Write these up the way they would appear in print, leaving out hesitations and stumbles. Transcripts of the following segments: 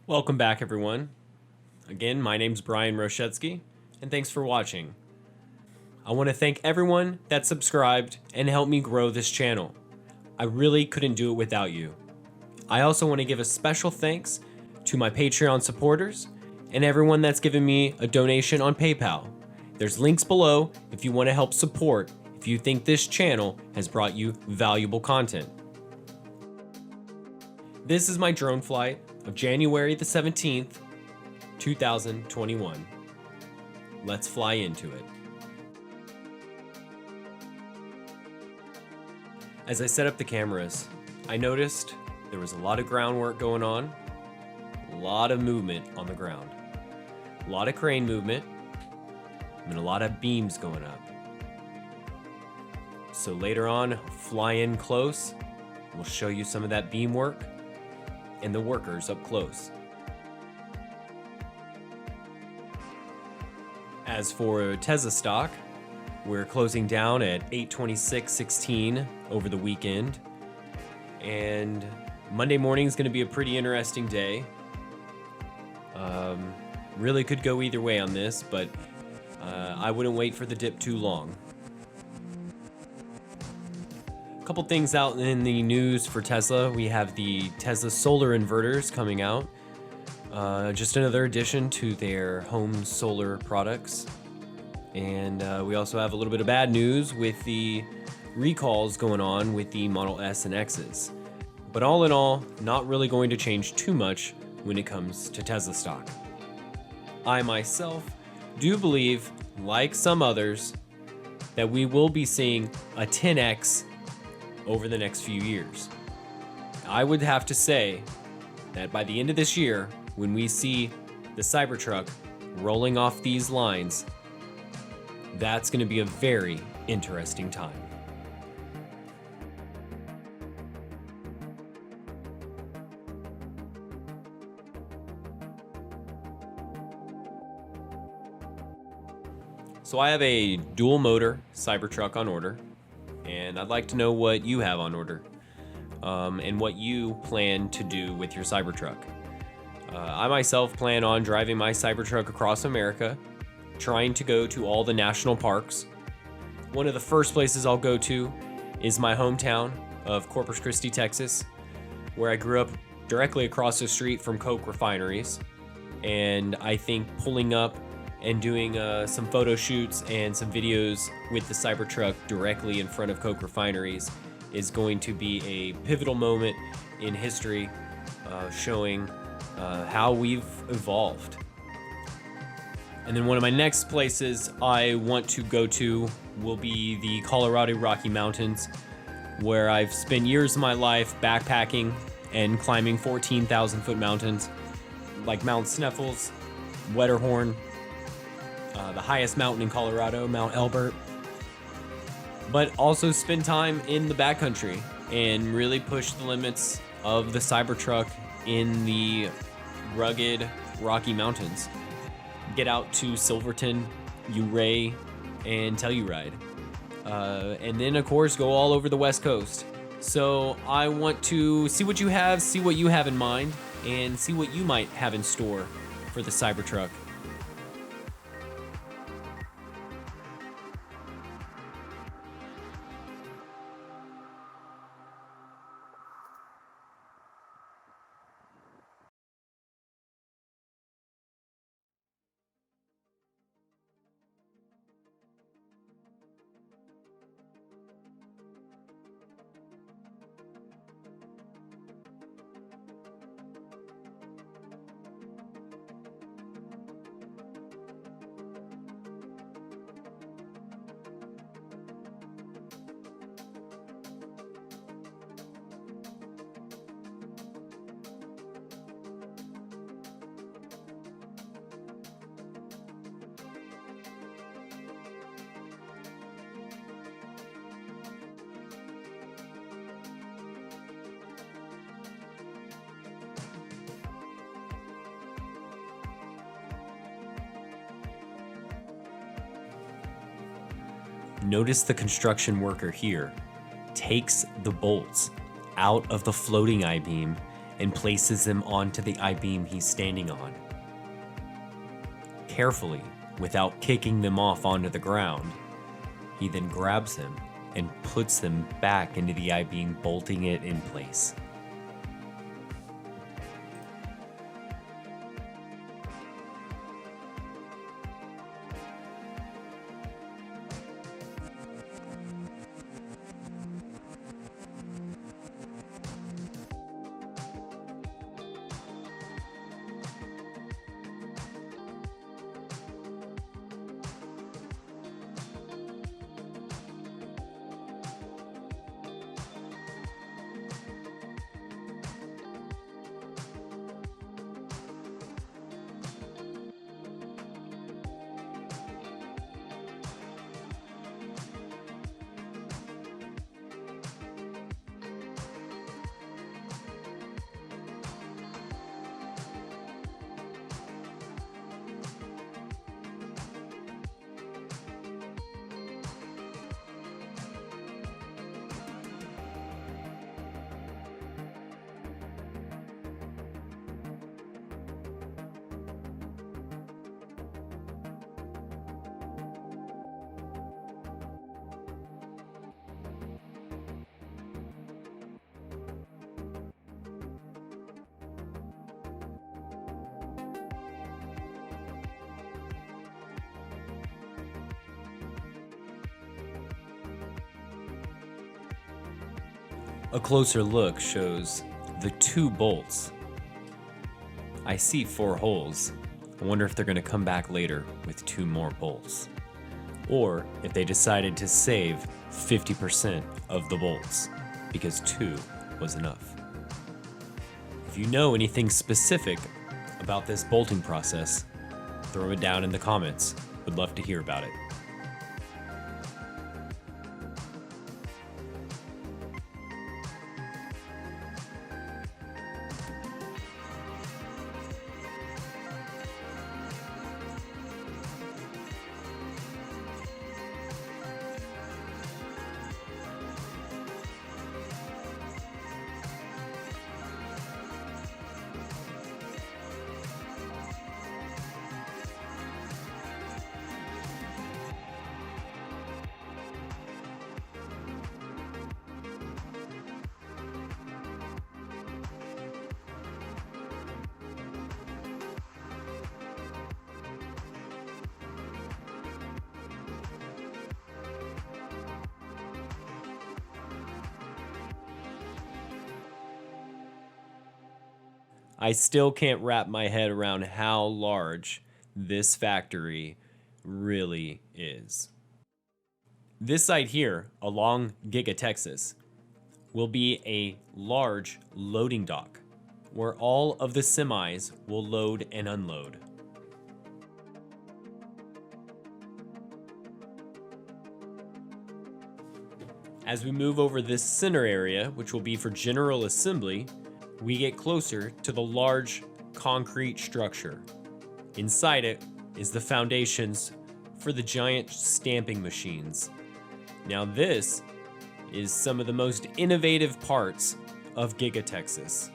Welcome back, everyone. Again, my name's Brian Roschetzky, and thanks for watching. I want to thank everyone that subscribed and helped me grow this channel. I really couldn't do it without you. I also want to give a special thanks to my Patreon supporters and everyone that's given me a donation on PayPal. There's links below if you want to help support if you think this channel has brought you valuable content. This is my drone flight of January the 17th, 2021. Let's fly into it. As I set up the cameras, I noticed there was a lot of groundwork going on, a lot of movement on the ground, a lot of crane movement, and a lot of beams going up. So later on, fly in close, we'll show you some of that beam work and the workers up close. As for Tesla stock, we're closing down at 826.16 over the weekend, and Monday morning is going to be a pretty interesting day. Really could go either way on this, but I wouldn't wait for the dip too long. Couple things out in the news for Tesla. We have the Tesla solar inverters coming out. Just another addition to their home solar products. And we also have a little bit of bad news with the recalls going on with the Model S and X's. But all in all, not really going to change too much when it comes to Tesla stock. I myself do believe, like some others, that we will be seeing a 10x over the next few years. I would have to say that by the end of this year, when we see the Cybertruck rolling off these lines, that's going to be a very interesting time. So I have a dual motor Cybertruck on order, and I'd like to know what you have on order and what you plan to do with your Cybertruck. I myself plan on driving my Cybertruck across America, trying to go to all the national parks. One of the first places I'll go to is my hometown of Corpus Christi, Texas, where I grew up directly across the street from Coke refineries. And I think pulling up and doing some photo shoots and some videos with the Cybertruck directly in front of Coke refineries is going to be a pivotal moment in history, showing how we've evolved. And then one of my next places I want to go to will be the Colorado Rocky Mountains, where I've spent years of my life backpacking and climbing 14,000 foot mountains like Mount Sneffels, Wetterhorn, the highest mountain in Colorado, Mount Elbert, but also spend time in the backcountry and really push the limits of the Cybertruck in the rugged Rocky Mountains. Get out to Silverton, Ouray, and Telluride. And then, of course, go all over the West Coast. So I want to see what you have in mind, and see what you might have in store for the Cybertruck. Notice the construction worker here takes the bolts out of the floating I-beam and places them onto the I-beam he's standing on. Carefully, without kicking them off onto the ground, he then grabs them and puts them back into the I-beam, bolting it in place. A closer look shows the 2 bolts. I see 4 holes. I wonder if they're going to come back later with 2 more bolts. Or if they decided to save 50% of the bolts because 2 was enough. If you know anything specific about this bolting process, throw it down in the comments. Would love to hear about it. I still can't wrap my head around how large this factory really is. This site here, along GigaTexas, will be a large loading dock where all of the semis will load and unload. As we move over this center area, which will be for general assembly, we get closer to the large concrete structure. Inside it is the foundations for the giant stamping machines. Now this is some of the most innovative parts of GigaTexas.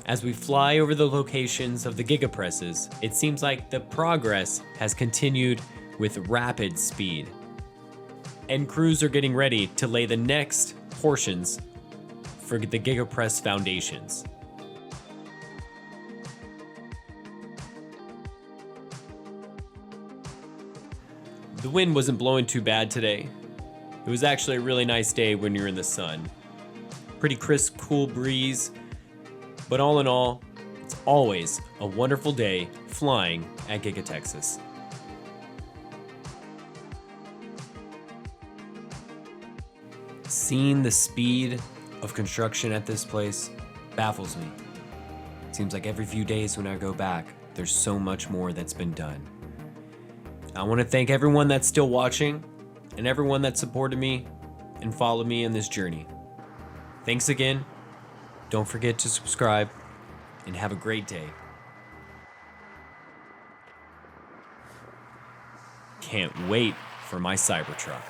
As we fly over the locations of the Gigapresses, it seems like the progress has continued with rapid speed. And crews are getting ready to lay the next portions for the Gigapress foundations. The wind wasn't blowing too bad today. It was actually a really nice day when you're in the sun. Pretty crisp, cool breeze. But all in all, always a wonderful day flying at GigaTexas. Seeing the speed of construction at this place baffles me. It seems like every few days when I go back, there's so much more that's been done. I want to thank everyone that's still watching and everyone that supported me and followed me in this journey. Thanks again. Don't forget to subscribe and have a great day. Can't wait for my Cybertruck.